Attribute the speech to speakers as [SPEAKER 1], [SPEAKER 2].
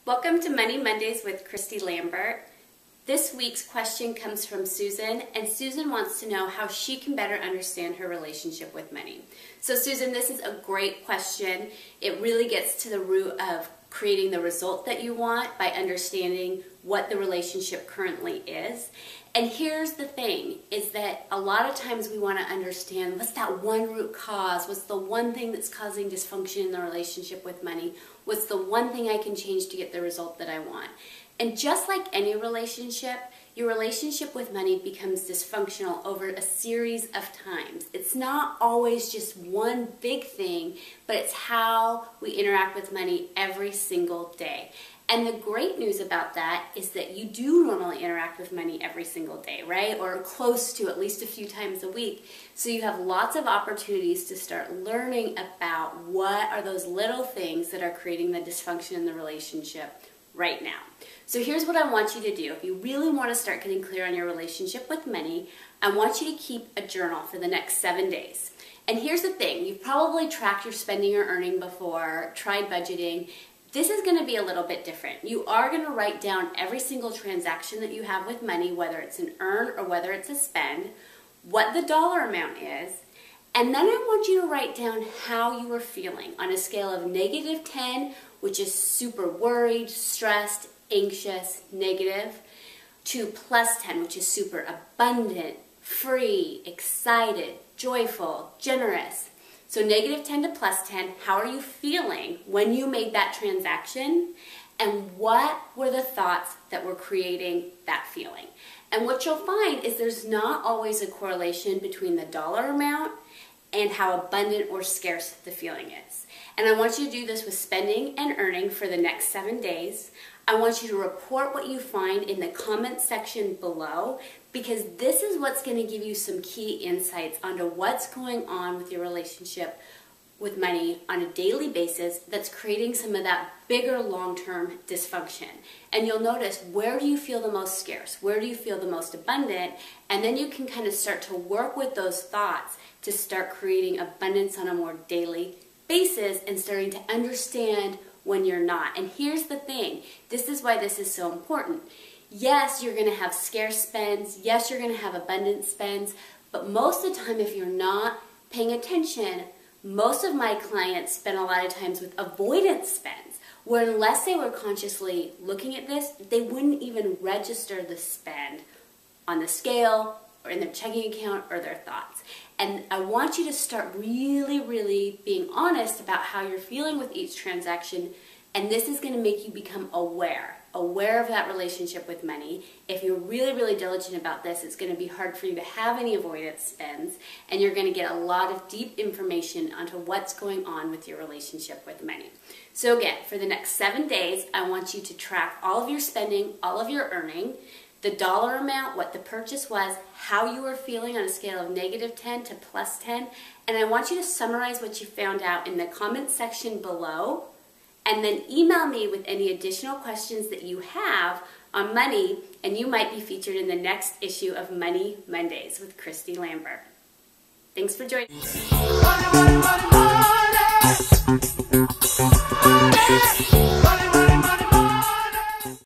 [SPEAKER 1] Welcome to Money Mondays with Christy Lambert. This week's question comes from Susan, and Susan wants to know how she can better understand her relationship with money. So Susan, this is a great question. It really gets to the root of creating the result that you want by understanding what the relationship currently is. And here's the thing, is that a lot of times we want to understand what's that one root cause, what's the one thing that's causing dysfunction in the relationship with money, what's the one thing I can change to get the result that I want. And just like any relationship, your relationship with money becomes dysfunctional over a series of times. It's not always just one big thing, but it's how we interact with money every single day. And the great news about that is that you do normally interact with money every single day, right? Or close to at least a few times a week. So you have lots of opportunities to start learning about what are those little things that are creating the dysfunction in the relationship right now. So here's what I want you to do. If you really want to start getting clear on your relationship with money, I want you to keep a journal for the next 7 days. And here's the thing, you've probably tracked your spending or earning before, tried budgeting. This is going to be a little bit different. You are going to write down every single transaction that you have with money, whether it's an earn or whether it's a spend, what the dollar amount is, and then I want you to write down how you are feeling on a scale of -10, which is super worried, stressed, anxious, negative, to +10, which is super abundant, free, excited, joyful, generous. So -10 to +10, how are you feeling when you made that transaction? And what were the thoughts that were creating that feeling? And what you'll find is there's not always a correlation between the dollar amount and how abundant or scarce the feeling is. And I want you to do this with spending and earning for the next 7 days. I want you to report what you find in the comment section below, because this is what's going to give you some key insights onto what's going on with your relationship with money on a daily basis that's creating some of that bigger long-term dysfunction. And you'll notice, where do you feel the most scarce? Where do you feel the most abundant? And then you can kind of start to work with those thoughts to start creating abundance on a more daily basis and starting to understand when you're not. And here's the thing, this is why this is so important. Yes, you're going to have scarce spends. Yes, you're going to have abundant spends. But most of the time, if you're not paying attention, most of my clients spend a lot of times with avoidance spends, where unless they were consciously looking at this, they wouldn't even register the spend on the scale or in their checking account or their thoughts. And I want you to start really, really being honest about how you're feeling with each transaction, and this is going to make you become aware of that relationship with money. If you're really, really diligent about this, it's going to be hard for you to have any avoidance spends, and you're going to get a lot of deep information onto what's going on with your relationship with money. So again, for the next 7 days, I want you to track all of your spending, all of your earning, the dollar amount, what the purchase was, how you were feeling on a scale of -10 to +10, and I want you to summarize what you found out in the comment section below, and then email me with any additional questions that you have on money, and you might be featured in the next issue of Money Mondays with Christy Lambert. Thanks for joining. Money, money, money, money.